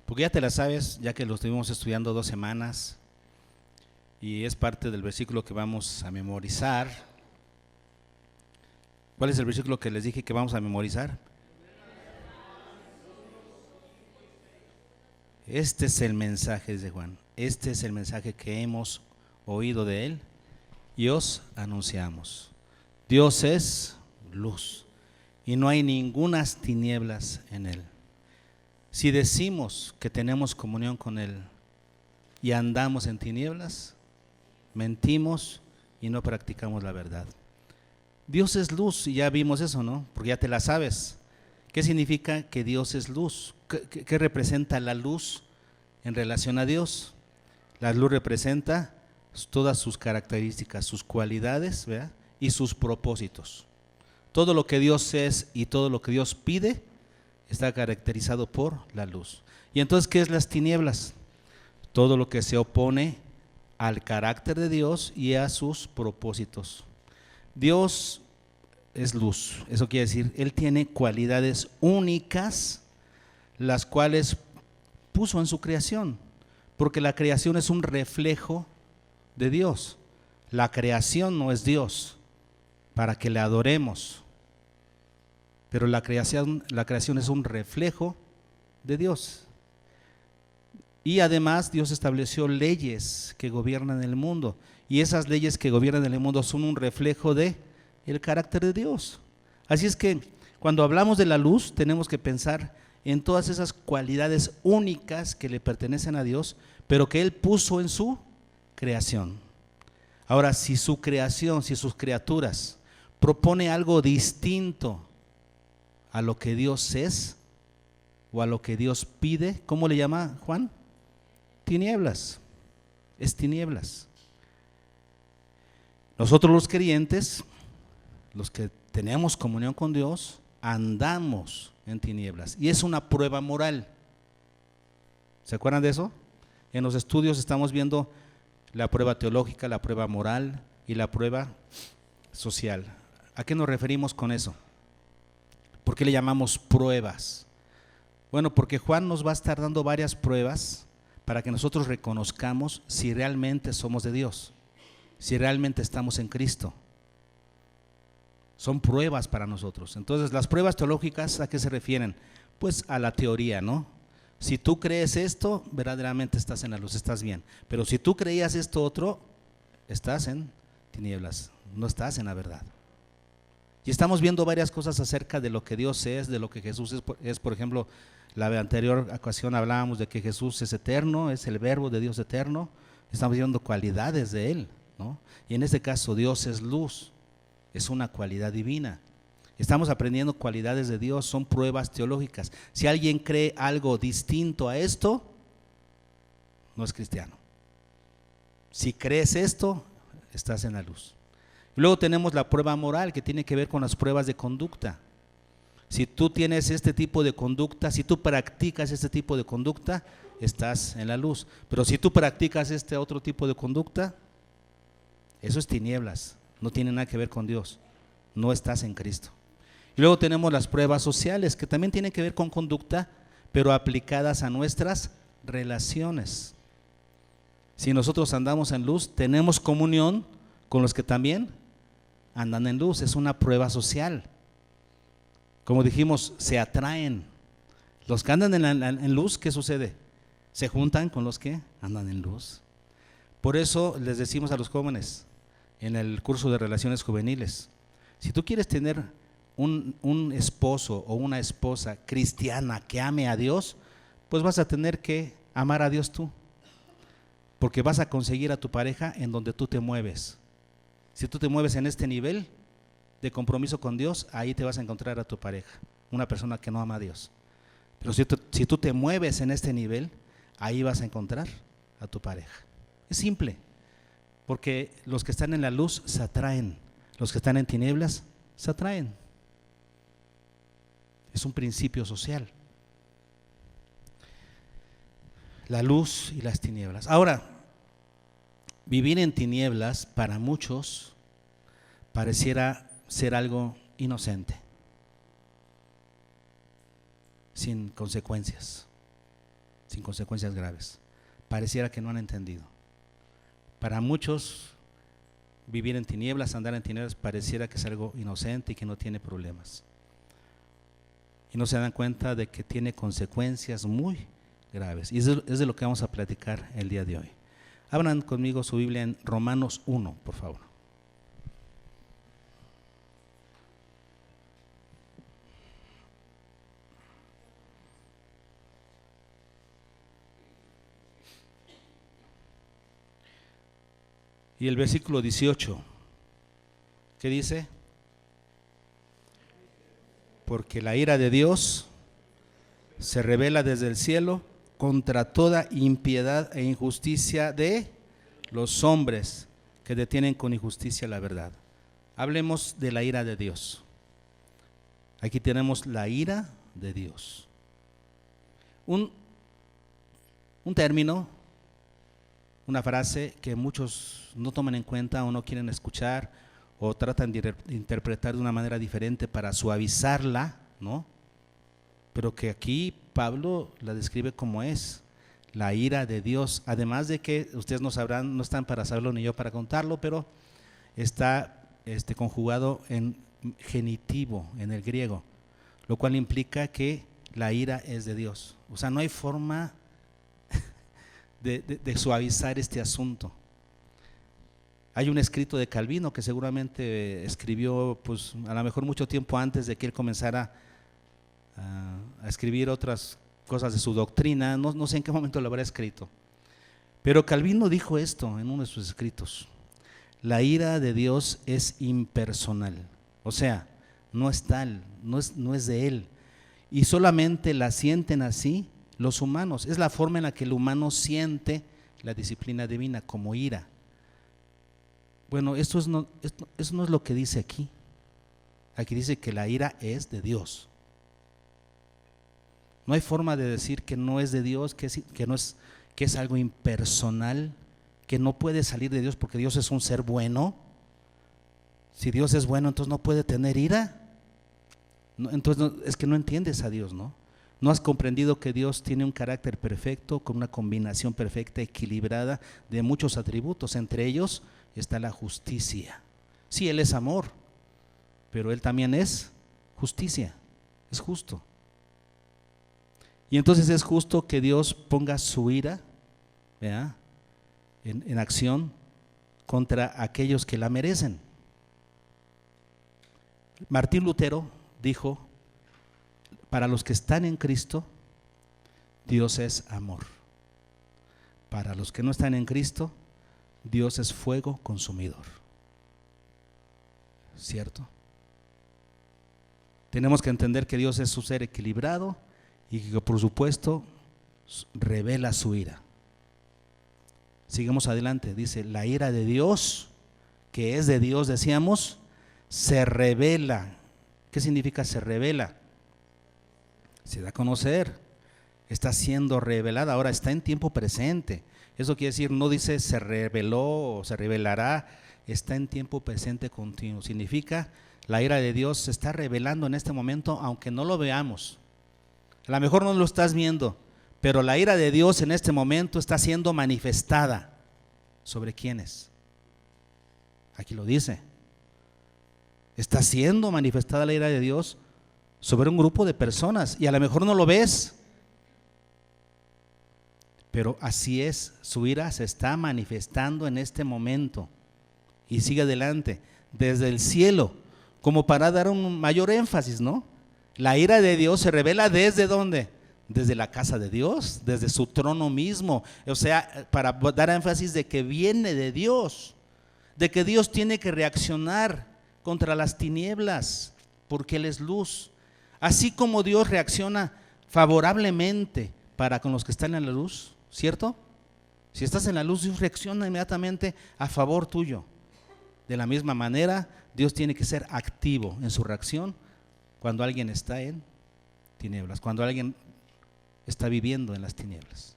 Porque ya te la sabes, ya que lo estuvimos estudiando 2 semanas y es parte del versículo que vamos a memorizar. ¿Cuál es el versículo que les dije que vamos a memorizar? Este es el mensaje de Juan, este es el mensaje que hemos oído de él y os anunciamos. Dios es luz y no hay ningunas tinieblas en él. Si decimos que tenemos comunión con él y andamos en tinieblas, mentimos y no practicamos la verdad. Dios es luz y ya vimos eso, ¿no? Porque ya te la sabes. ¿Qué significa que Dios es luz? ¿Qué representa la luz en relación a Dios? La luz representa todas sus características, sus cualidades, ¿verdad? Y sus propósitos. Todo lo que Dios es y todo lo que Dios pide está caracterizado por la luz. ¿Y entonces qué es las tinieblas? Todo lo que se opone al carácter de Dios y a sus propósitos. Dios es luz, eso quiere decir, Él tiene cualidades únicas, las cuales puso en su creación, porque la creación es un reflejo de Dios. La creación no es Dios, para que le adoremos, pero la creación es un reflejo de Dios. Y además Dios estableció leyes que gobiernan el mundo, y esas leyes que gobiernan el mundo son un reflejo de el carácter de Dios. Así es que cuando hablamos de la luz tenemos que pensar en todas esas cualidades únicas que le pertenecen a Dios, pero que Él puso en su creación. Ahora, si su creación, si sus criaturas propone algo distinto a lo que Dios es o a lo que Dios pide, ¿cómo le llama Juan? Tinieblas, es tinieblas. Nosotros los creyentes, los que tenemos comunión con Dios, andamos en tinieblas y es una prueba moral. ¿Se acuerdan de eso? En los estudios estamos viendo la prueba teológica, la prueba moral y la prueba social. ¿A qué nos referimos con eso? ¿Por qué le llamamos pruebas? Bueno, porque Juan nos va a estar dando varias pruebas para que nosotros reconozcamos si realmente somos de Dios, si realmente estamos en Cristo. Son pruebas para nosotros. Entonces, las pruebas teológicas, ¿a qué se refieren? Pues a la teoría, ¿no? Si tú crees esto, verdaderamente estás en la luz, estás bien. Pero si tú creías esto otro, estás en tinieblas, no estás en la verdad. Y estamos viendo varias cosas acerca de lo que Dios es, de lo que Jesús es. Por ejemplo, la anterior ocasión hablábamos de que Jesús es eterno, es el verbo de Dios eterno. Estamos viendo cualidades de Él, ¿no? Y en este caso Dios es luz, es una cualidad divina. Estamos aprendiendo cualidades de Dios, son pruebas teológicas. Si alguien cree algo distinto a esto, no es cristiano. Si crees esto, estás en la luz. Luego tenemos la prueba moral, que tiene que ver con las pruebas de conducta. Si tú tienes este tipo de conducta, si tú practicas este tipo de conducta, estás en la luz. Pero si tú practicas este otro tipo de conducta, eso es tinieblas, no tiene nada que ver con Dios, no estás en Cristo. Y luego tenemos las pruebas sociales, que también tienen que ver con conducta, pero aplicadas a nuestras relaciones. Si nosotros andamos en luz, tenemos comunión con los que también andan en luz, es una prueba social. Como dijimos, se atraen. Los que andan en luz, ¿qué sucede? Se juntan con los que andan en luz. Por eso les decimos a los jóvenes en el curso de relaciones juveniles, si tú quieres tener un esposo o una esposa cristiana que ame a Dios, pues vas a tener que amar a Dios tú, porque vas a conseguir a tu pareja en donde tú te mueves. Si tú te mueves en este nivel de compromiso con Dios, ahí te vas a encontrar a tu pareja, una persona que no ama a Dios. Pero si tú te mueves en este nivel, ahí vas a encontrar a tu pareja. Es simple, porque los que están en la luz se atraen, los que están en tinieblas se atraen. Es un principio social. La luz y las tinieblas. Ahora, vivir en tinieblas para muchos pareciera ser algo inocente, sin consecuencias. sin consecuencias graves. Pareciera que no han entendido. Para muchos, vivir en tinieblas, andar en tinieblas, pareciera que es algo inocente y que no tiene problemas. Y no se dan cuenta de que tiene consecuencias muy graves. Y es de lo que vamos a platicar el día de hoy. Abran conmigo su Biblia en Romanos 1, por favor. Y el versículo 18, ¿qué dice? Porque la ira de Dios se revela desde el cielo contra toda impiedad e injusticia de los hombres que detienen con injusticia la verdad. Hablemos de la ira de Dios. Aquí tenemos la ira de Dios. Un término, una frase que muchos no toman en cuenta o no quieren escuchar o tratan de interpretar de una manera diferente para suavizarla, ¿no? Pero que aquí Pablo la describe como es, la ira de Dios. Además de que ustedes no sabrán, no están para saberlo ni yo para contarlo, pero está conjugado en genitivo en el griego, lo cual implica que la ira es de Dios. O sea, no hay forma de suavizar este asunto. Hay un escrito de Calvino que seguramente escribió, pues a lo mejor mucho tiempo antes de que él comenzara a escribir otras cosas de su doctrina, no sé en qué momento lo habrá escrito, pero Calvino dijo esto en uno de sus escritos: la ira de Dios es impersonal, o sea, no es tal, no es de él, y solamente la sienten así los humanos. Es la forma en la que el humano siente la disciplina divina, como ira. Bueno, eso no es lo que dice aquí. Aquí dice que la ira es de Dios. No hay forma de decir que no es de Dios, que es algo impersonal, que no puede salir de Dios porque Dios es un ser bueno. Si Dios es bueno, entonces no puede tener ira. Entonces es que no entiendes a Dios, ¿no? No has comprendido que Dios tiene un carácter perfecto, con una combinación perfecta, equilibrada de muchos atributos. Entre ellos está la justicia. Sí, Él es amor, pero Él también es justicia, es justo. Y entonces es justo que Dios ponga su ira, ¿verdad?, en acción contra aquellos que la merecen. Martín Lutero dijo: para los que están en Cristo, Dios es amor. Para los que no están en Cristo, Dios es fuego consumidor. ¿Cierto? Tenemos que entender que Dios es un ser equilibrado y que, por supuesto, revela su ira. Sigamos adelante, dice: la ira de Dios, que es de Dios, decíamos, se revela. ¿Qué significa se revela? Se da a conocer, está siendo revelada, ahora está en tiempo presente. Eso quiere decir, no dice se reveló o se revelará, está en tiempo presente continuo. Significa, la ira de Dios se está revelando en este momento, aunque no lo veamos. A lo mejor no lo estás viendo, pero la ira de Dios en este momento está siendo manifestada. ¿Sobre quiénes? Aquí lo dice. Está siendo manifestada la ira de Dios sobre un grupo de personas, y a lo mejor no lo ves, pero así es, su ira se está manifestando en este momento. Y sigue adelante, desde el cielo, como para dar un mayor énfasis, ¿no? La ira de Dios se revela ¿desde dónde? Desde la casa de Dios, desde su trono mismo. O sea, para dar énfasis de que viene de Dios, de que Dios tiene que reaccionar contra las tinieblas, porque Él es luz. Así como Dios reacciona favorablemente para con los que están en la luz, ¿cierto? Si estás en la luz, Dios reacciona inmediatamente a favor tuyo. De la misma manera, Dios tiene que ser activo en su reacción cuando alguien está en tinieblas, cuando alguien está viviendo en las tinieblas.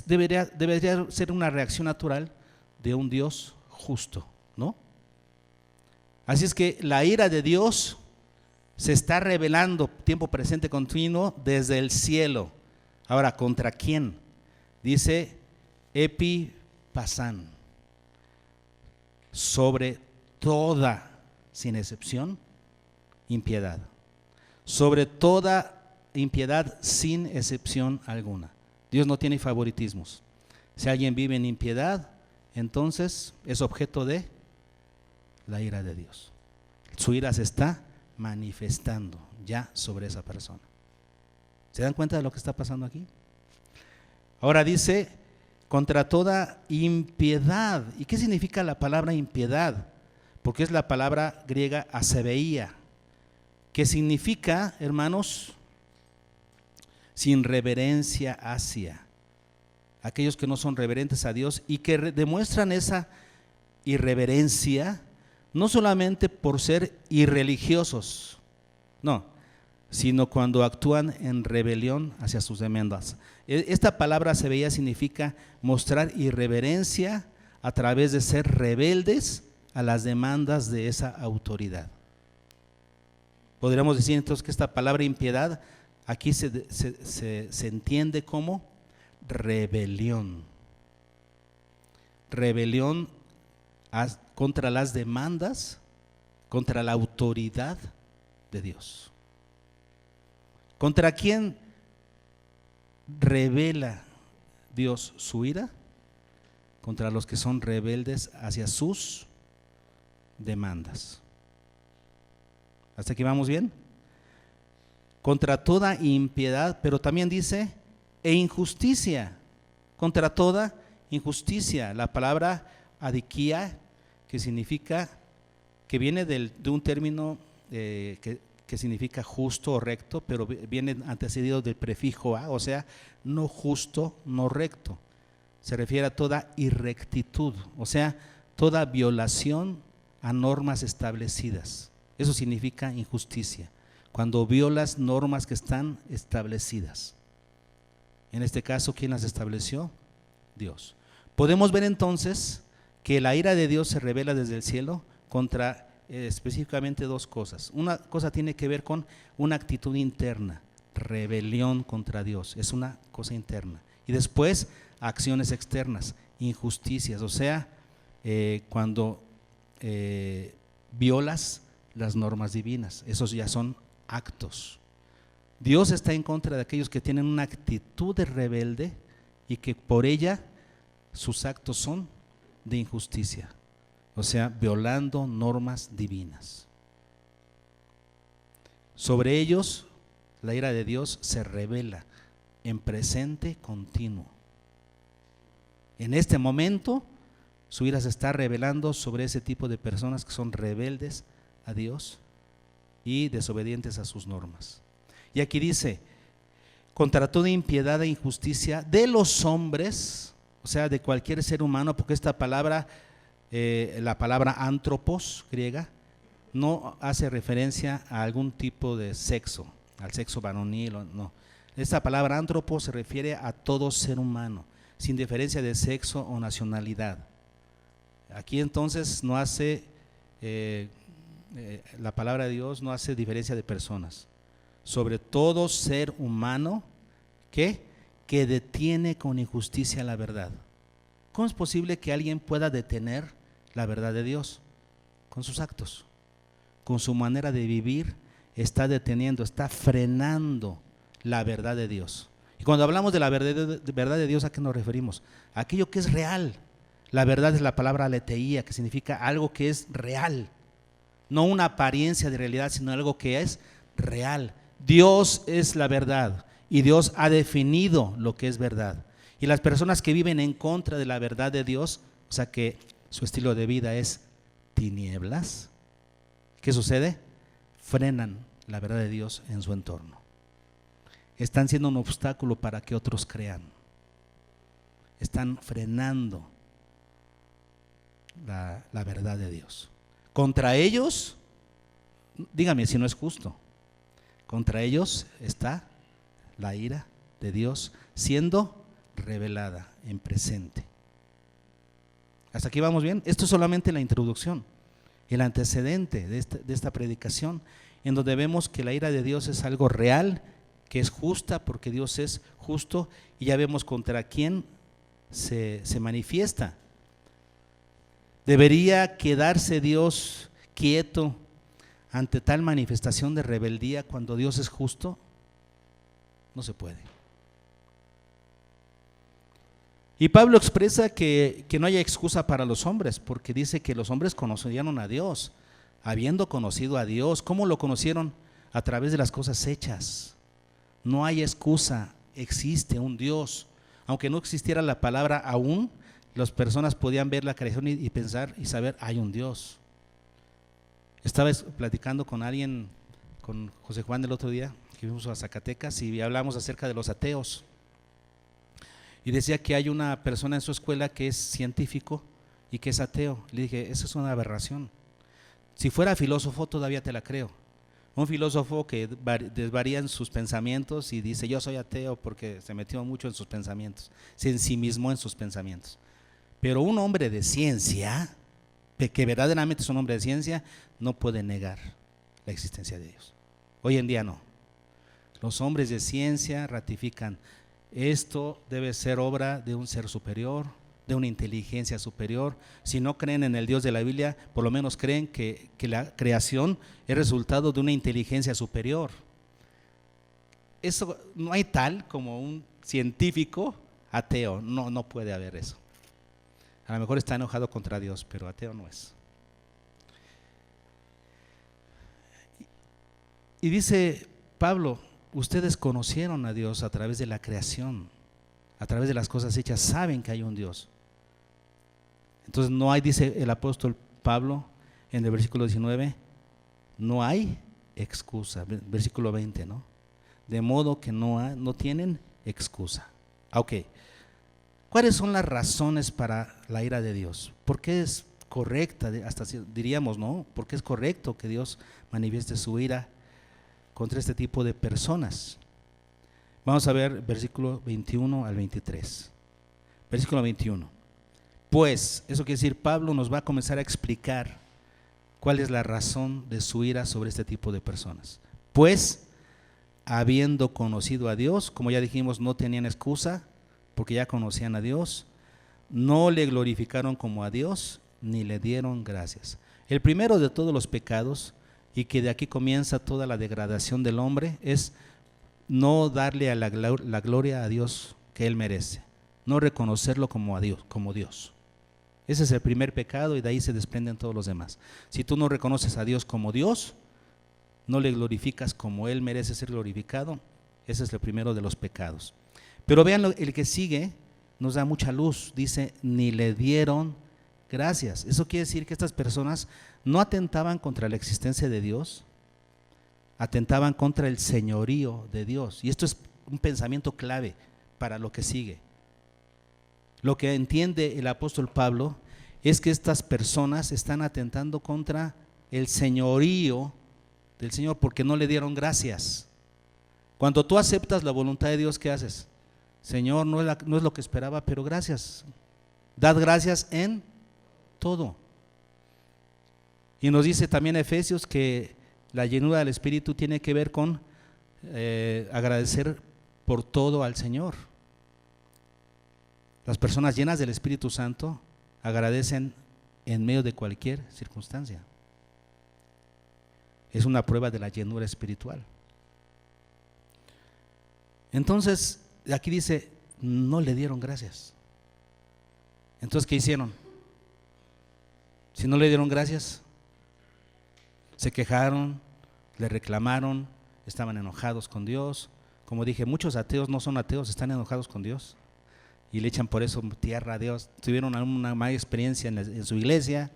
Debería ser una reacción natural de un Dios justo, ¿no? Así es que la ira de Dios se está revelando, tiempo presente continuo, desde el cielo. Ahora, ¿contra quién? Dice epipasán, sobre toda, sin excepción, impiedad. Sobre toda impiedad sin excepción alguna. Dios no tiene favoritismos. Si alguien vive en impiedad, entonces es objeto de la ira de Dios. Su ira se está manifestando ya sobre esa persona. ¿Se dan cuenta de lo que está pasando aquí? Ahora dice, contra toda impiedad. ¿Y qué significa la palabra impiedad? Porque es la palabra griega asebeía, que significa, hermanos, sin reverencia hacia. Aquellos que no son reverentes a Dios y que demuestran esa irreverencia, no solamente por ser irreligiosos, no, sino cuando actúan en rebelión hacia sus demandas. Esta palabra asebeía significa mostrar irreverencia a través de ser rebeldes a las demandas de esa autoridad. Podríamos decir entonces que esta palabra impiedad aquí se entiende como rebelión. Rebelión contra las demandas, contra la autoridad de Dios. ¿Contra quién revela Dios su ira? Contra los que son rebeldes hacia sus demandas. ¿Hasta aquí vamos bien? Contra toda impiedad, pero también dice e injusticia. Contra toda injusticia. La palabra adiquía, que significa, que viene de un término que significa justo o recto, pero viene antecedido del prefijo a, o sea, no justo, no recto. Se refiere a toda irrectitud, o sea, toda violación a normas establecidas. Eso significa injusticia, cuando violas normas que están establecidas. En este caso, ¿quién las estableció? Dios. Podemos ver entonces que la ira de Dios se revela desde el cielo contra específicamente dos cosas. Una cosa tiene que ver con una actitud interna, rebelión contra Dios, es una cosa interna. Y después acciones externas, injusticias, o sea, cuando violas las normas divinas, esos ya son actos. Dios está en contra de aquellos que tienen una actitud de rebelde y que por ella sus actos son de injusticia, o sea, violando normas divinas. Sobre ellos la ira de Dios se revela en presente continuo. En este momento su ira se está revelando sobre ese tipo de personas que son rebeldes a Dios y desobedientes a sus normas. Y aquí dice, contra toda impiedad e injusticia de los hombres, o sea, de cualquier ser humano, porque esta palabra, la palabra antropos griega, no hace referencia a algún tipo de sexo, al sexo varonil, no. Esta palabra antropos se refiere a todo ser humano, sin diferencia de sexo o nacionalidad. Aquí entonces no hace, la palabra de Dios no hace diferencia de personas. Sobre todo ser humano que detiene con injusticia la verdad. ¿Cómo es posible que alguien pueda detener la verdad de Dios? Con sus actos, con su manera de vivir, está deteniendo, está frenando la verdad de Dios. Y cuando hablamos de la verdad de Dios, ¿a qué nos referimos? A aquello que es real. La verdad es la palabra aletheía, que significa algo que es real, no una apariencia de realidad, sino algo que es real. Dios es la verdad y Dios ha definido lo que es verdad. Y las personas que viven en contra de la verdad de Dios, o sea que su estilo de vida es tinieblas, ¿qué sucede? Frenan la verdad de Dios en su entorno. Están siendo un obstáculo para que otros crean. Están frenando la verdad de Dios. Contra ellos, dígame si no es justo, contra ellos está la ira de Dios siendo revelada en presente. ¿Hasta aquí vamos bien? Esto es solamente la introducción, el antecedente de esta predicación, en donde vemos que la ira de Dios es algo real que es justa porque Dios es justo, y ya vemos contra quién se manifiesta. ¿Debería quedarse Dios quieto ante tal manifestación de rebeldía cuando Dios es justo? No se puede. Y Pablo expresa que no haya excusa para los hombres, porque dice que los hombres conocieron a Dios, habiendo conocido a Dios. ¿Cómo lo conocieron? A través de las cosas hechas. No hay excusa, existe un Dios. Aunque no existiera la palabra aún, las personas podían ver la creación y pensar y saber, hay un Dios. Estaba platicando con alguien, con José Juan el otro día, que fuimos a Zacatecas, y hablamos acerca de los ateos. Y decía que hay una persona en su escuela que es científico y que es ateo. Le dije, eso es una aberración. Si fuera filósofo todavía te la creo. Un filósofo que desvaría en sus pensamientos y dice, yo soy ateo porque se metió mucho en sus pensamientos, se ensimismó en sus pensamientos. Pero un hombre de ciencia, que verdaderamente es un hombre de ciencia, no puede negar la existencia de Dios. Hoy en día no. Los hombres de ciencia ratifican, esto debe ser obra de un ser superior, de una inteligencia superior. Si no creen en el Dios de la Biblia, por lo menos creen que la creación es resultado de una inteligencia superior. Eso no hay tal como un científico ateo, no puede haber eso. A lo mejor está enojado contra Dios, pero ateo no es. Y dice Pablo, ustedes conocieron a Dios a través de la creación, a través de las cosas hechas, saben que hay un Dios. Entonces no hay, dice el apóstol Pablo en el versículo 19, no hay excusa. Versículo 20, ¿no? De modo que no tienen excusa. Ok, ¿cuáles son las razones para la ira de Dios? ¿Por qué es correcta, hasta diríamos, ¿no? ¿Por qué es correcto que Dios manifieste su ira contra este tipo de personas? Vamos a ver versículo 21 al 23. Versículo 21. Pues, eso quiere decir, Pablo nos va a comenzar a explicar cuál es la razón de su ira sobre este tipo de personas. Pues, habiendo conocido a Dios, como ya dijimos, no tenían excusa, porque ya conocían a Dios, no le glorificaron como a Dios, ni le dieron gracias. El primero de todos los pecados, y que de aquí comienza toda la degradación del hombre, es no darle a la gloria a Dios que Él merece, no reconocerlo como a Dios, como Dios. Ese es el primer pecado y de ahí se desprenden todos los demás. Si tú no reconoces a Dios como Dios, no le glorificas como Él merece ser glorificado, ese es el primero de los pecados. Pero vean, el que sigue nos da mucha luz, dice, ni le dieron gracias. Eso quiere decir que estas personas no atentaban contra la existencia de Dios, atentaban contra el señorío de Dios. Y esto es un pensamiento clave para lo que sigue. Lo que entiende el apóstol Pablo es que estas personas están atentando contra el señorío del Señor porque no le dieron gracias. Cuando tú aceptas la voluntad de Dios, ¿qué haces? Señor, no es lo que esperaba, pero gracias. Dad gracias en todo. Y nos dice también Efesios que la llenura del Espíritu tiene que ver con agradecer por todo al Señor. Las personas llenas del Espíritu Santo agradecen en medio de cualquier circunstancia. Es una prueba de la llenura espiritual. Entonces, aquí dice, no le dieron gracias. Entonces, ¿qué hicieron? Si no le dieron gracias, se quejaron, le reclamaron, estaban enojados con Dios. Como dije, muchos ateos no son ateos, están enojados con Dios y le echan por eso tierra a Dios. Tuvieron una mala experiencia en su iglesia,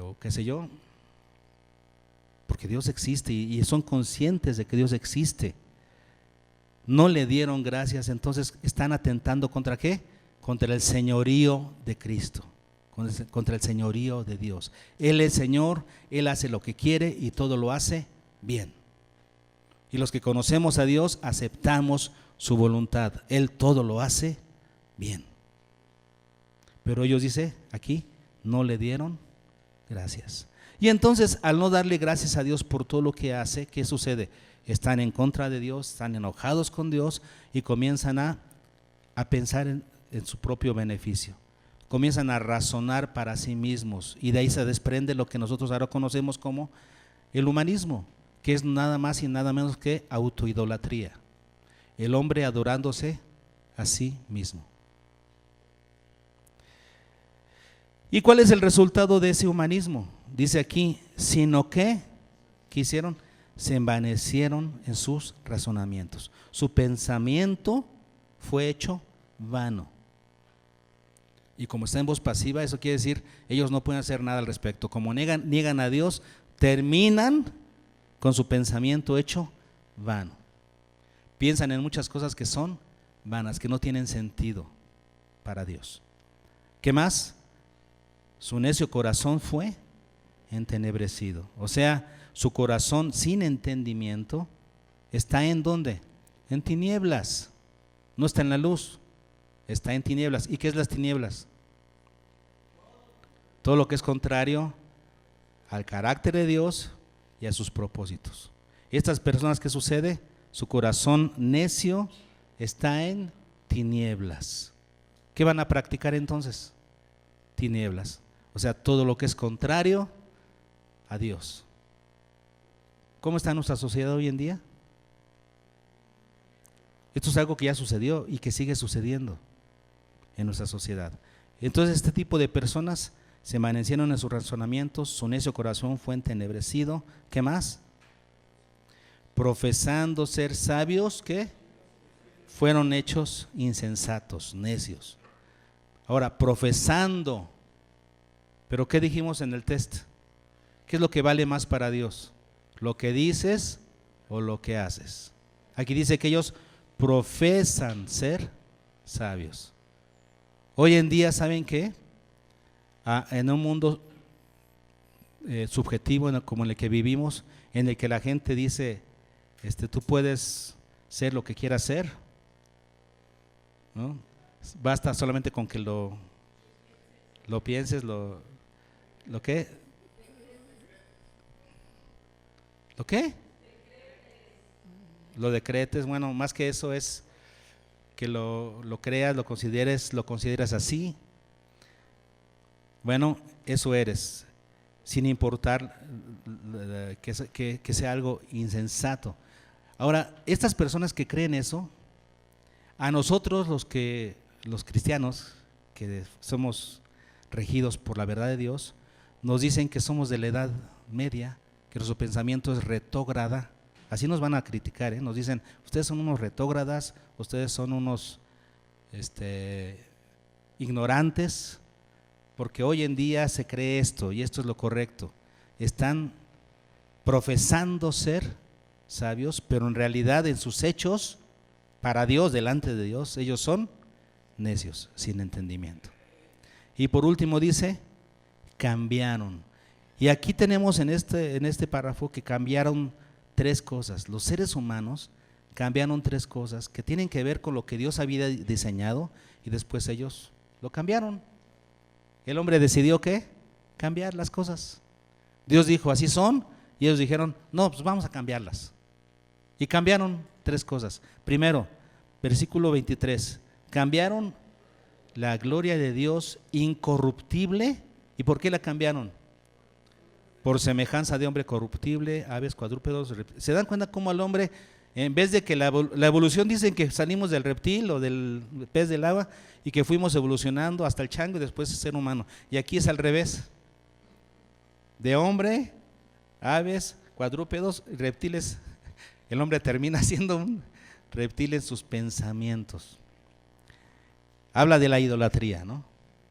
o qué sé yo, porque Dios existe y son conscientes de que Dios existe. No le dieron gracias, entonces están atentando ¿contra qué? Contra el señorío de Cristo, contra el señorío de Dios. Él es Señor, Él hace lo que quiere y todo lo hace bien. Y los que conocemos a Dios aceptamos su voluntad. Él todo lo hace bien. Pero ellos, dice aquí, no le dieron gracias. Y entonces, al no darle gracias a Dios por todo lo que hace, ¿qué sucede? Están en contra de Dios, están enojados con Dios y comienzan a pensar en su propio beneficio. Comienzan a razonar para sí mismos y de ahí se desprende lo que nosotros ahora conocemos como el humanismo, que es nada más y nada menos que autoidolatría. El hombre adorándose a sí mismo. ¿Y cuál es el resultado de ese humanismo? Dice aquí, sino que, ¿qué hicieron? Se envanecieron en sus razonamientos. Su pensamiento fue hecho vano. Y como está en voz pasiva, eso quiere decir, ellos no pueden hacer nada al respecto. Como niegan a Dios, terminan con su pensamiento hecho vano. Piensan en muchas cosas que son vanas, que no tienen sentido para Dios. ¿Qué más? Su necio corazón fue entenebrecido. O sea, su corazón sin entendimiento está ¿en dónde? En tinieblas. No está en la luz, está en tinieblas. ¿Y qué es las tinieblas? Todo lo que es contrario al carácter de Dios y a sus propósitos. Estas personas, ¿qué sucede? Su corazón necio está en tinieblas. ¿Qué van a practicar entonces? Tinieblas. O sea, todo lo que es contrario a Dios. ¿Cómo está nuestra sociedad hoy en día? Esto es algo que ya sucedió y que sigue sucediendo en nuestra sociedad. Entonces este tipo de personas se envanecieron en sus razonamientos, su necio corazón fue entenebrecido. ¿Qué más? Profesando ser sabios, ¿qué? Fueron hechos insensatos, necios. Ahora, profesando, pero ¿qué dijimos en el test? ¿Qué es lo que vale más para Dios? ¿Lo que dices o lo que haces? Aquí dice que ellos profesan ser sabios. Hoy en día, ¿saben qué? En un mundo subjetivo como en el que vivimos, en el que la gente dice, tú puedes ser lo que quieras ser, ¿no? Basta solamente con que lo pienses, ¿lo qué? ¿Lo qué? Lo decretes. Bueno, más que eso es que lo creas, lo consideras así. Bueno, eso eres, sin importar que sea algo insensato. Ahora, estas personas que creen eso, a nosotros los cristianos, que somos regidos por la verdad de Dios, nos dicen que somos de la edad media, que nuestro pensamiento es retrógrada. Así nos van a criticar, nos dicen, ustedes son unos retrógradas, ustedes son unos ignorantes, porque hoy en día se cree esto y esto es lo correcto. Están profesando ser sabios, pero en realidad en sus hechos, para Dios, delante de Dios, ellos son necios, sin entendimiento. Y por último dice, cambiaron. Y aquí tenemos en este párrafo que cambiaron tres cosas. Los seres humanos cambiaron tres cosas que tienen que ver con lo que Dios había diseñado y después ellos lo cambiaron. El hombre decidió ¿qué? Cambiar las cosas. Dios dijo, así son, y ellos dijeron, no, pues vamos a cambiarlas. Y cambiaron tres cosas. Primero, versículo 23, cambiaron la gloria de Dios incorruptible. ¿Y por qué la cambiaron? Por semejanza de hombre corruptible, aves, cuadrúpedos. ¿Se dan cuenta cómo al hombre, en vez de que la evolución dicen que salimos del reptil o del pez del agua y que fuimos evolucionando hasta el chango y después el ser humano? Y aquí es al revés. De hombre, aves, cuadrúpedos, reptiles. El hombre termina siendo un reptil en sus pensamientos. Habla de la idolatría, ¿no?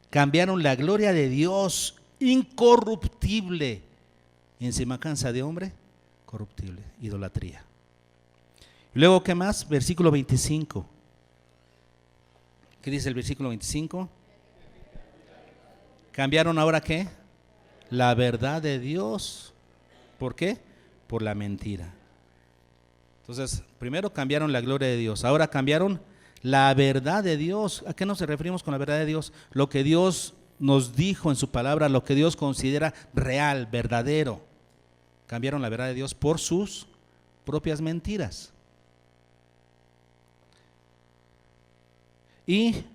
Cambiaron la gloria de Dios incorruptible en semejanza de hombre corruptible, idolatría. Luego, ¿qué más? Versículo 25. ¿Qué dice el versículo 25? Cambiaron ahora ¿qué? La verdad de Dios. ¿Por qué? Por la mentira. Entonces, primero cambiaron la gloria de Dios, ahora cambiaron la verdad de Dios. ¿A qué nos referimos con la verdad de Dios? Lo que Dios nos dijo en su palabra lo que Dios considera real, verdadero. Cambiaron la verdad de Dios por sus propias mentiras. Y,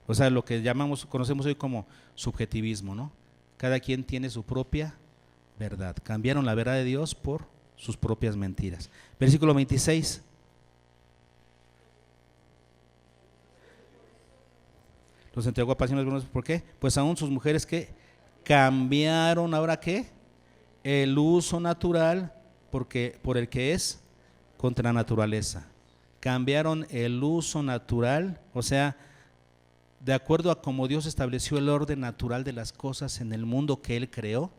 o sea, lo que conocemos hoy como subjetivismo, ¿no? Cada quien tiene su propia verdad. Cambiaron la verdad de Dios por sus propias mentiras. Versículo 26. Los entregó a pasiones buenas. ¿Por qué? Pues aún sus mujeres que cambiaron, ¿ahora qué? El uso natural por el que es contra naturaleza. Cambiaron el uso natural, o sea, de acuerdo a cómo Dios estableció el orden natural de las cosas en el mundo que Él creó.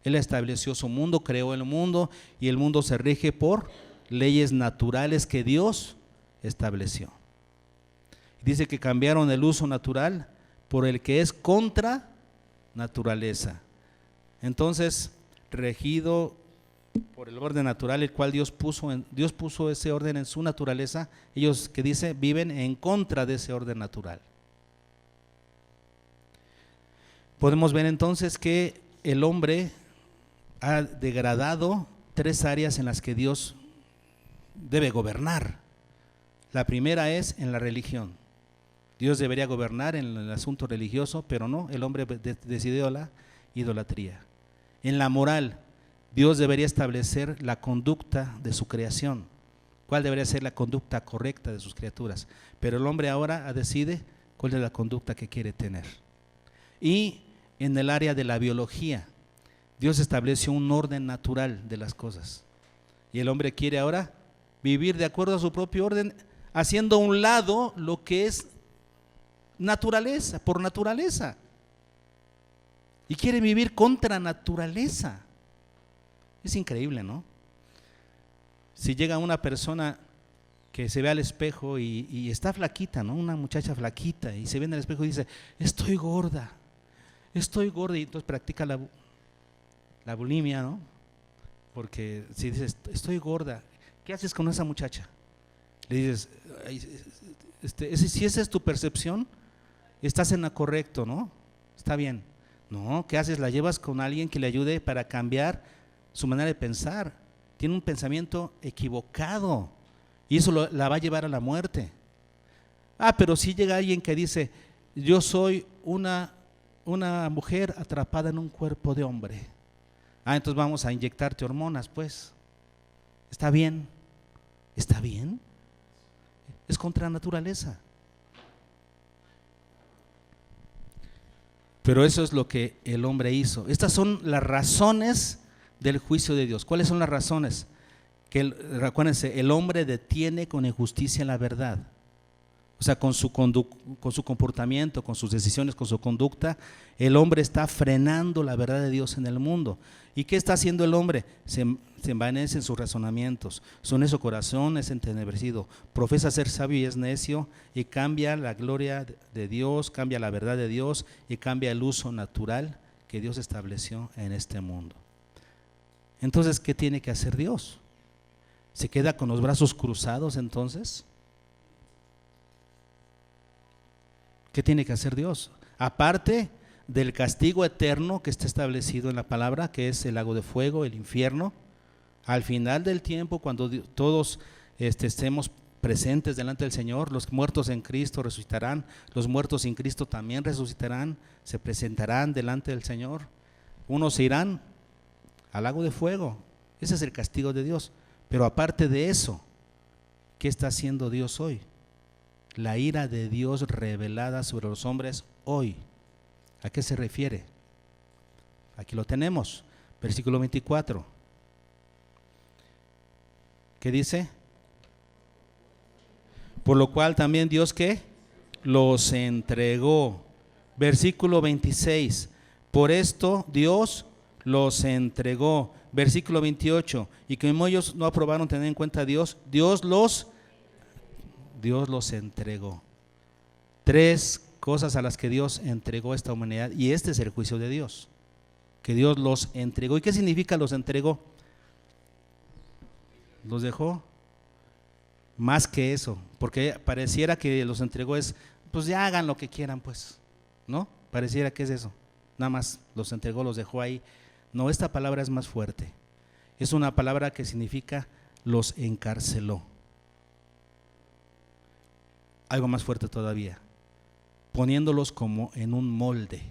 Él estableció su mundo, creó el mundo, y el mundo se rige por leyes naturales que Dios estableció. Dice que cambiaron el uso natural por el que es contra naturaleza. Entonces, regido por el orden natural, el cual Dios puso ese orden en su naturaleza, ellos, que dice, viven en contra de ese orden natural. Podemos ver entonces que el hombre ha degradado 3 áreas en las que Dios debe gobernar. La primera es en la religión. Dios debería gobernar en el asunto religioso, pero no, el hombre decidió la idolatría. En la moral, Dios debería establecer la conducta de su creación. ¿Cuál debería ser la conducta correcta de sus criaturas? Pero el hombre ahora decide cuál es la conducta que quiere tener. Y en el área de la biología, Dios estableció un orden natural de las cosas. Y el hombre quiere ahora vivir de acuerdo a su propio orden, haciendo a un lado lo que es naturaleza, por naturaleza. Y quiere vivir contra naturaleza. Es increíble, ¿no? Si llega una persona que se ve al espejo y está flaquita, ¿no? Una muchacha flaquita, y se ve en el espejo y dice, estoy gorda, y entonces practica la bulimia, ¿no? Porque si dices, estoy gorda, ¿qué haces con esa muchacha? Le dices, si esa es tu percepción, estás en lo correcto, ¿no? Está bien. No, ¿qué haces? La llevas con alguien que le ayude para cambiar su manera de pensar. Tiene un pensamiento equivocado y eso la va a llevar a la muerte. Pero si llega alguien que dice, yo soy una mujer atrapada en un cuerpo de hombre. Entonces vamos a inyectarte hormonas, pues. ¿Está bien? ¿Está bien? Es contra naturaleza. Pero eso es lo que el hombre hizo. Estas son las razones del juicio de Dios. ¿Cuáles son las razones? Recuérdense, el hombre detiene con injusticia la verdad. O sea, con su comportamiento, con sus decisiones, con su conducta, el hombre está frenando la verdad de Dios en el mundo. ¿Y qué está haciendo el hombre? Se envanece en sus razonamientos, su necio corazón es entenebrecido, profesa ser sabio y es necio, y cambia la gloria de Dios, cambia la verdad de Dios y cambia el uso natural que Dios estableció en este mundo. Entonces, ¿qué tiene que hacer Dios? ¿Se queda con los brazos cruzados entonces? ¿Qué tiene que hacer Dios? Aparte del castigo eterno que está establecido en la palabra, que es el lago de fuego, el infierno, al final del tiempo, cuando todos estemos presentes delante del Señor, los muertos en Cristo resucitarán, los muertos sin Cristo también resucitarán, se presentarán delante del Señor. Unos se irán al lago de fuego, ese es el castigo de Dios. Pero aparte de eso, ¿qué está haciendo Dios hoy? La ira de Dios revelada sobre los hombres hoy. ¿A qué se refiere? Aquí lo tenemos, versículo 24. ¿Qué dice? Por lo cual también Dios, ¿qué? Los entregó. Versículo 26. Por esto Dios los entregó. Versículo 28. Y como ellos no aprobaron tener en cuenta a Dios, Dios los entregó. 3 cosas a las que Dios entregó a esta humanidad, y este es el juicio de Dios, que Dios los entregó. ¿Y qué significa los entregó? Los dejó. Más que eso, porque pareciera que los entregó es, pues ya hagan lo que quieran, pues, ¿no? Pareciera que es eso. nada más los entregó, los dejó ahí. No, esta palabra es más fuerte. Es una palabra que significa los encarceló. Algo más fuerte todavía, poniéndolos como en un molde.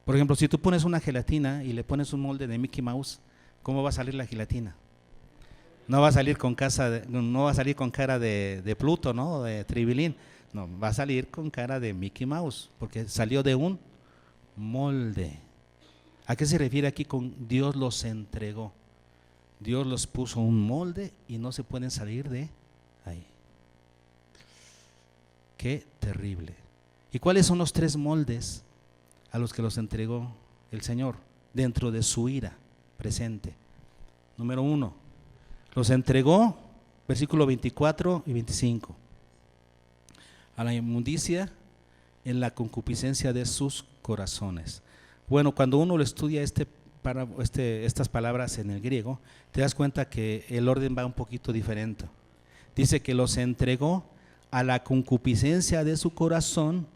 Por ejemplo, si tú pones una gelatina y le pones un molde de Mickey Mouse, ¿cómo va a salir la gelatina? No va a salir con cara de Pluto, ¿no? De Tribilín. No, va a salir con cara de Mickey Mouse, porque salió de un molde. ¿A qué se refiere aquí con Dios los entregó? Dios los puso un molde y no se pueden salir de ahí. Qué terrible. ¿Y cuáles son los 3 moldes a los que los entregó el Señor dentro de su ira presente? Número 1, los entregó, versículo 24 y 25, a la inmundicia en la concupiscencia de sus corazones. Bueno, cuando uno lo estudia estas palabras en el griego, te das cuenta que el orden va un poquito diferente. Dice que los entregó a la concupiscencia de su corazón,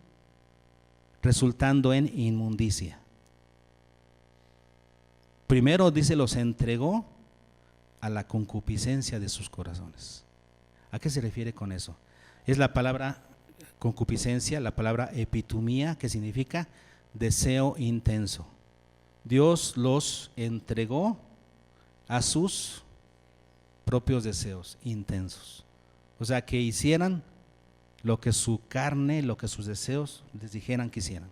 resultando en inmundicia. Primero dice, los entregó a la concupiscencia de sus corazones. ¿A qué se refiere con eso? Es la palabra concupiscencia, la palabra epitumía, que significa deseo intenso. Dios los entregó a sus propios deseos intensos. O sea, que hicieran lo que su carne, lo que sus deseos les dijeran que hicieran,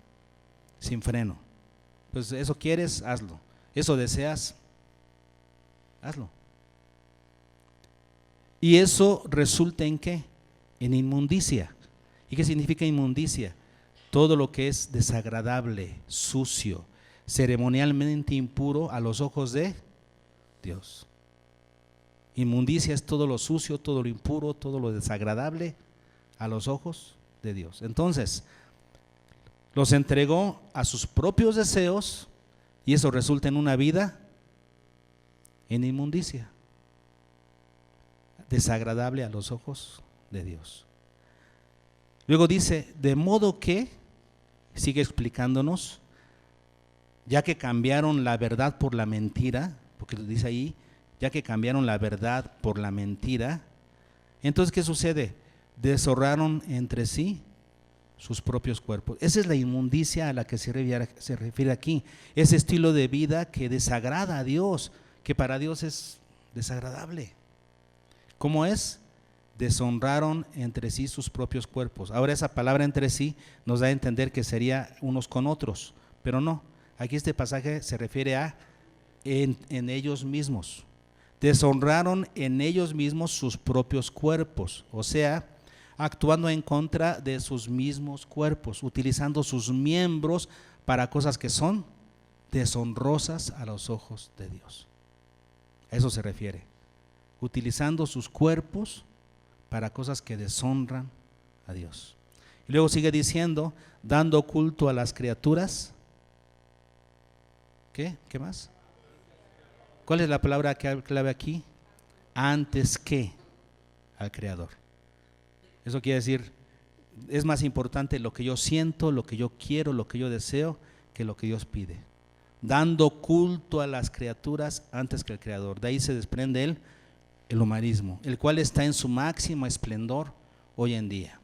sin freno. Pues eso quieres, hazlo. Eso deseas, hazlo. Y eso resulta en ¿qué? En inmundicia. ¿Y qué significa inmundicia? Todo lo que es desagradable, sucio, ceremonialmente impuro a los ojos de Dios. Inmundicia es todo lo sucio, todo lo impuro, todo lo desagradable a los ojos de Dios. Entonces, los entregó a sus propios deseos y eso resulta en una vida en inmundicia, desagradable a los ojos de Dios. Luego dice, de modo que, sigue explicándonos, ya que cambiaron la verdad por la mentira, porque dice ahí, ya que cambiaron la verdad por la mentira, entonces ¿qué sucede? Deshonraron entre sí sus propios cuerpos. Esa es la inmundicia a la que se refiere aquí, ese estilo de vida que desagrada a Dios, que para Dios es desagradable. ¿Cómo es? Deshonraron entre sí sus propios cuerpos. Ahora esa palabra entre sí nos da a entender que sería unos con otros, pero no, aquí este pasaje se refiere a en ellos mismos. Deshonraron en ellos mismos sus propios cuerpos, o sea, actuando en contra de sus mismos cuerpos, utilizando sus miembros para cosas que son deshonrosas a los ojos de Dios. A eso se refiere, utilizando sus cuerpos para cosas que deshonran a Dios. Y luego sigue diciendo, dando culto a las criaturas. ¿Qué? ¿Qué más? ¿Cuál es la palabra clave aquí? Antes que al Creador. Eso quiere decir, es más importante lo que yo siento, lo que yo quiero, lo que yo deseo, que lo que Dios pide. Dando culto a las criaturas antes que al Creador. De ahí se desprende el humanismo, el cual está en su máximo esplendor hoy en día.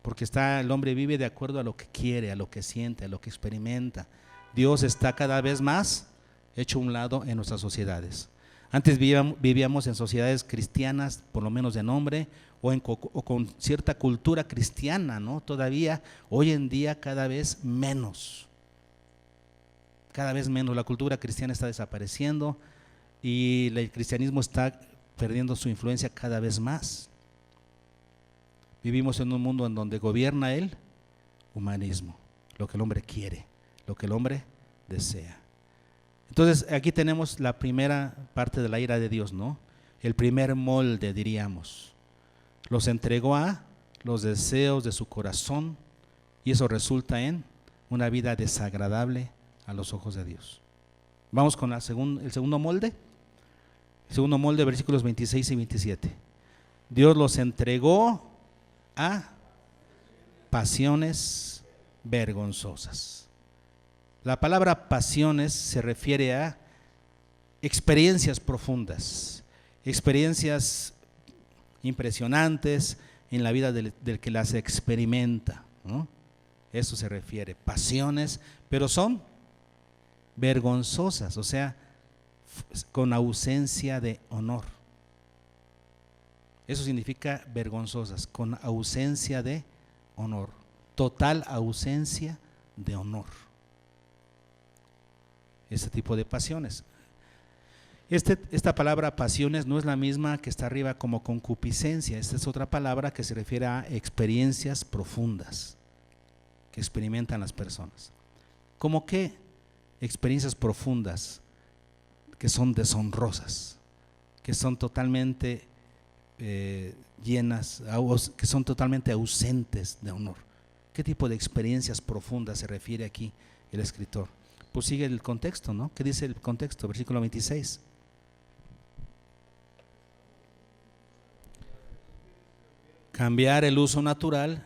Porque el hombre vive de acuerdo a lo que quiere, a lo que siente, a lo que experimenta. Dios está cada vez más hecho a un lado en nuestras sociedades. Antes vivíamos en sociedades cristianas, por lo menos de nombre, o con cierta cultura cristiana, ¿no? Todavía, hoy en día cada vez menos. Cada vez menos, la cultura cristiana está desapareciendo y el cristianismo está perdiendo su influencia cada vez más. Vivimos en un mundo en donde gobierna el humanismo, lo que el hombre quiere, lo que el hombre desea. Entonces aquí tenemos la primera parte de la ira de Dios, ¿no? El primer molde, diríamos. Los entregó a los deseos de su corazón y eso resulta en una vida desagradable a los ojos de Dios. Vamos con el segundo molde. El segundo molde, versículos 26 y 27. Dios los entregó a pasiones vergonzosas. La palabra pasiones se refiere a experiencias profundas, experiencias impresionantes en la vida del que las experimenta, ¿no? Eso se refiere, pasiones, pero son vergonzosas, o sea, con ausencia de honor. Eso significa vergonzosas, con ausencia de honor, total ausencia de honor. Ese tipo de pasiones. Esta palabra pasiones no es la misma que está arriba como concupiscencia. Esta es otra palabra que se refiere a experiencias profundas que experimentan las personas. ¿Cómo qué? Experiencias profundas que son deshonrosas, que son totalmente llenas, que son totalmente ausentes de honor. ¿Qué tipo de experiencias profundas se refiere aquí el escritor? Pues sigue el contexto, ¿no? ¿Qué dice el contexto? Versículo 26. Cambiar el uso natural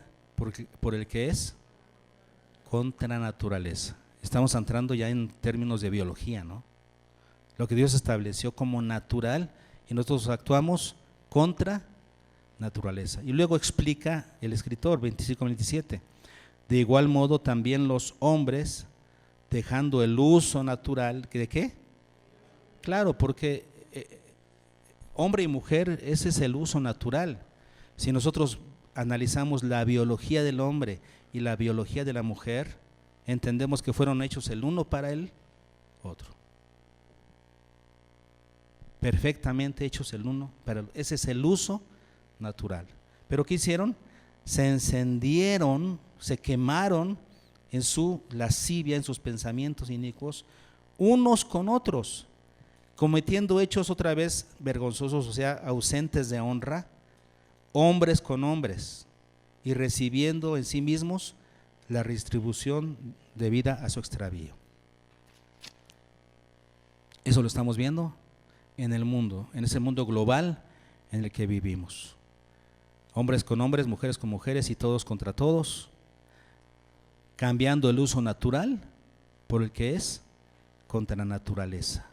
por el que es contra naturaleza. Estamos entrando ya en términos de biología, ¿no? Lo que Dios estableció como natural y nosotros actuamos contra naturaleza. Y luego explica el escritor, 25-27. De igual modo también los hombres, dejando el uso natural, ¿de qué? Claro, porque hombre y mujer, ese es el uso natural. Si nosotros analizamos la biología del hombre y la biología de la mujer, entendemos que fueron hechos el uno para el otro. Perfectamente hechos el uno para el otro. Ese es el uso natural. Pero ¿qué hicieron? Se encendieron, se quemaron en su lascivia, en sus pensamientos inicuos, unos con otros, cometiendo hechos otra vez vergonzosos, o sea, ausentes de honra, hombres con hombres, y recibiendo en sí mismos la retribución debida a su extravío. Eso lo estamos viendo en el mundo, en ese mundo global en el que vivimos. Hombres con hombres, mujeres con mujeres y todos contra todos, cambiando el uso natural por el que es contra la naturaleza.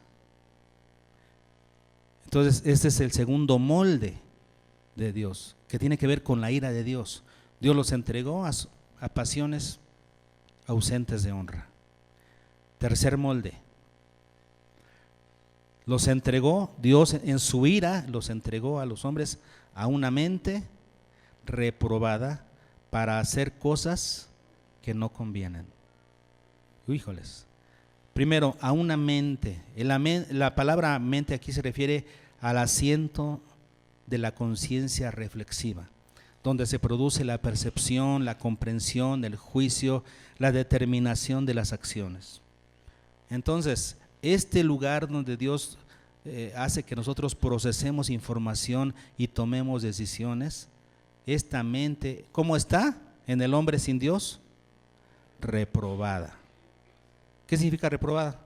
Entonces, este es el segundo molde de Dios, que tiene que ver con la ira de Dios. Dios los entregó a pasiones ausentes de honra. Tercer molde. Los entregó, Dios en su ira los entregó a los hombres a una mente reprobada para hacer cosas que no convienen. Híjoles. Primero, a una mente. La palabra mente aquí se refiere al asiento de la conciencia reflexiva, donde se produce la percepción, la comprensión, el juicio, la determinación de las acciones. Entonces, este lugar donde Dios hace que nosotros procesemos información y tomemos decisiones, esta mente, ¿cómo está en el hombre sin Dios? Reprobada. ¿Qué significa reprobada?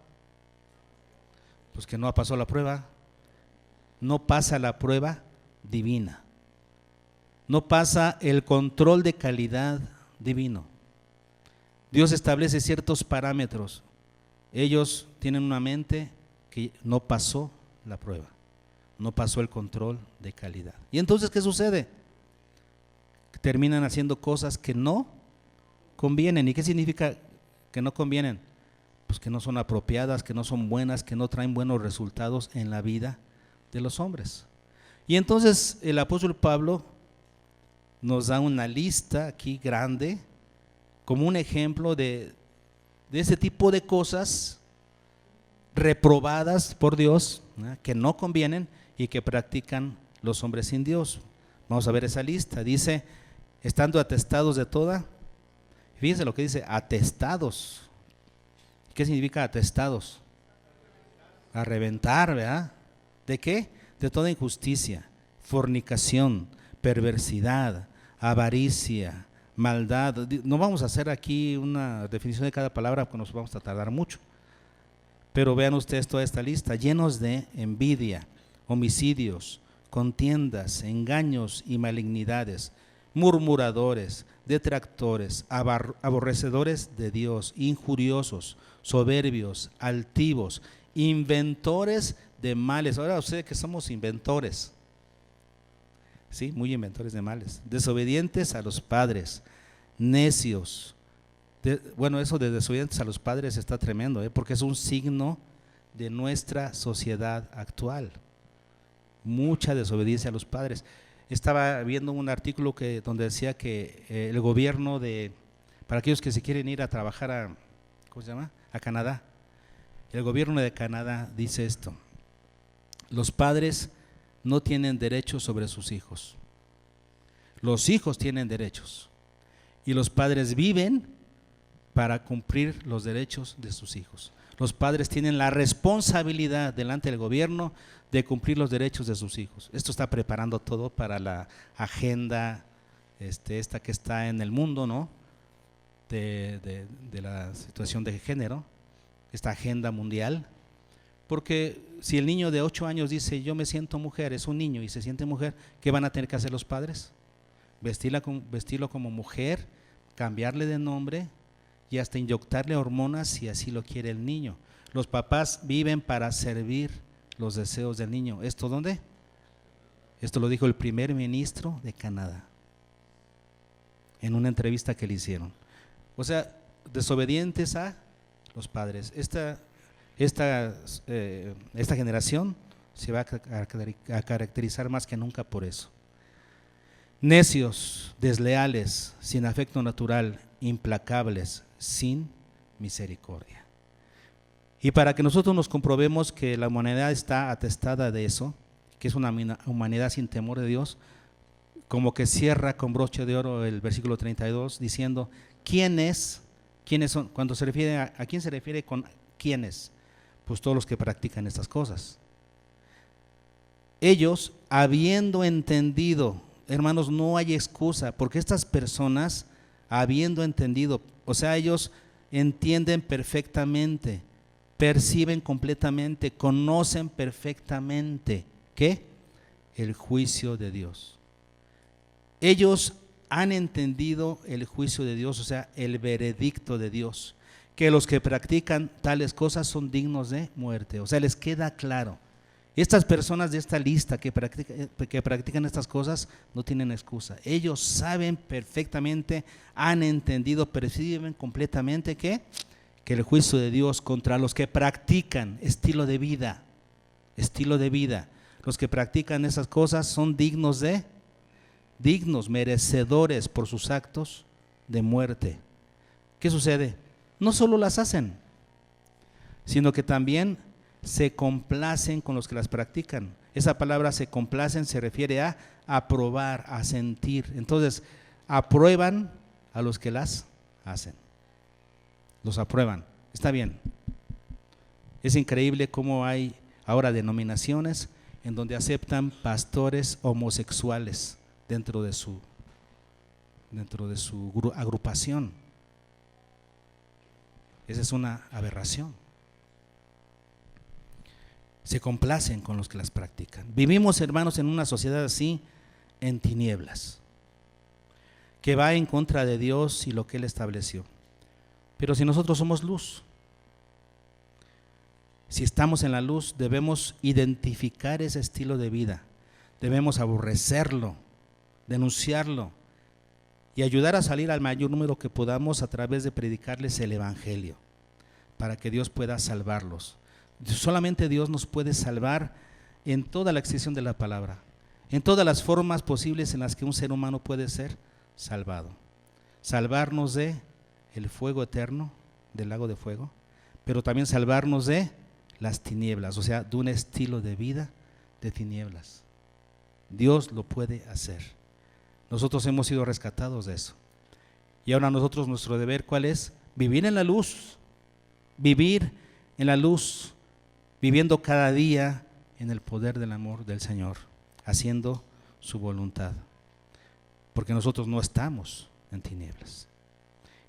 Pues que no pasó la prueba, no pasa la prueba divina, no pasa el control de calidad divino. Dios establece ciertos parámetros, ellos tienen una mente que no pasó la prueba, no pasó el control de calidad. Y entonces, ¿qué sucede? Terminan haciendo cosas que no convienen. ¿Y qué significa que no convienen? Pues que no son apropiadas, que no son buenas, que no traen buenos resultados en la vida de los hombres. Y entonces el apóstol Pablo nos da una lista aquí grande, como un ejemplo de ese tipo de cosas reprobadas por Dios, ¿no?, que no convienen y que practican los hombres sin Dios. Vamos a ver esa lista. Dice, estando atestados de toda, fíjense lo que dice, atestados. ¿Qué significa atestados? A reventar, ¿verdad? ¿De qué? De toda injusticia, fornicación, perversidad, avaricia, maldad. No vamos a hacer aquí una definición de cada palabra porque nos vamos a tardar mucho. Pero vean ustedes toda esta lista, llenos de envidia, homicidios, contiendas, engaños y malignidades, murmuradores, detractores, aborrecedores de Dios, injuriosos, soberbios, altivos, inventores de males. Ahora ustedes que somos inventores, ¿sí? Muy inventores de males, desobedientes a los padres, necios. Bueno, eso de desobedientes a los padres está tremendo, porque es un signo de nuestra sociedad actual. Mucha desobediencia a los padres. Estaba viendo un artículo donde decía que el gobierno para aquellos que se quieren ir a trabajar a Canadá, el gobierno de Canadá dice esto: los padres no tienen derechos sobre sus hijos, los hijos tienen derechos y los padres viven para cumplir los derechos de sus hijos. Los padres tienen la responsabilidad delante del gobierno de cumplir los derechos de sus hijos. Esto está preparando todo para la agenda esta que está en el mundo, ¿no? De la situación de género, esta agenda mundial. Porque si el niño de 8 años dice yo me siento mujer, es un niño y se siente mujer, ¿qué van a tener que hacer los padres? Vestirlo como mujer, cambiarle de nombre y hasta inyectarle hormonas si así lo quiere el niño. Los papás viven para servir los deseos del niño. ¿Esto dónde? Esto lo dijo el primer ministro de Canadá en una entrevista que le hicieron. O sea, desobedientes a los padres. Esta generación se va a caracterizar más que nunca por eso. Necios, desleales, sin afecto natural, implacables, sin misericordia. Y para que nosotros nos comprobemos que la humanidad está atestada de eso, que es una humanidad sin temor de Dios, como que cierra con broche de oro el versículo 32 diciendo, ¿quiénes son? Cuando se refiere ¿a quién se refiere con quiénes? Pues todos los que practican estas cosas. Ellos, habiendo entendido, hermanos, no hay excusa, porque estas personas, habiendo entendido, o sea, ellos entienden perfectamente, perciben completamente, conocen perfectamente, ¿qué? El juicio de Dios. Ellos han entendido el juicio de Dios, o sea, el veredicto de Dios, que los que practican tales cosas son dignos de muerte, o sea, les queda claro. Estas personas de esta lista que practican estas cosas no tienen excusa. Ellos saben perfectamente, han entendido, perciben completamente que el juicio de Dios contra los que practican estilo de vida, los que practican esas cosas son dignos, merecedores por sus actos de muerte. ¿Qué sucede? No solo las hacen, sino que también se complacen con los que las practican. Esa palabra se complacen se refiere a aprobar, a sentir. Entonces, aprueban a los que las hacen. Los aprueban. Está bien. Es increíble cómo hay ahora denominaciones en donde aceptan pastores homosexuales dentro de su agrupación. Esa es una aberración. Se complacen con los que las practican. Vivimos, hermanos, en una sociedad así, en tinieblas, que va en contra de Dios y lo que Él estableció. Pero si nosotros somos luz, si estamos en la luz, debemos identificar ese estilo de vida, debemos aborrecerlo, denunciarlo y ayudar a salir al mayor número que podamos a través de predicarles el evangelio, para que Dios pueda salvarlos. Solamente Dios nos puede salvar en toda la extensión de la palabra, en todas las formas posibles en las que un ser humano puede ser salvado. Salvarnos de el fuego eterno, del lago de fuego, pero también salvarnos de las tinieblas, o sea, de un estilo de vida de tinieblas. Dios lo puede hacer. Nosotros hemos sido rescatados de eso. Y ahora nosotros, nuestro deber, ¿cuál es? Vivir en la luz, vivir en la luz, viviendo cada día en el poder del amor del Señor, haciendo su voluntad, porque nosotros no estamos en tinieblas.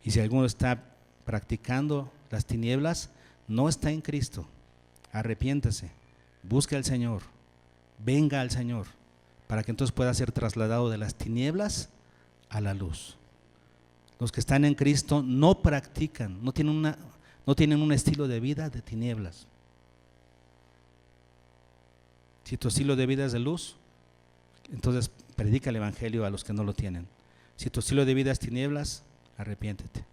Y si alguno está practicando las tinieblas, no está en Cristo. Arrepiéntese, busque al Señor, venga al Señor, para que entonces pueda ser trasladado de las tinieblas a la luz. Los que están en Cristo no practican, no tienen un estilo de vida de tinieblas. Si tu estilo de vida es de luz, entonces predica el evangelio a los que no lo tienen. Si tu estilo de vida es tinieblas, arrepiéntete.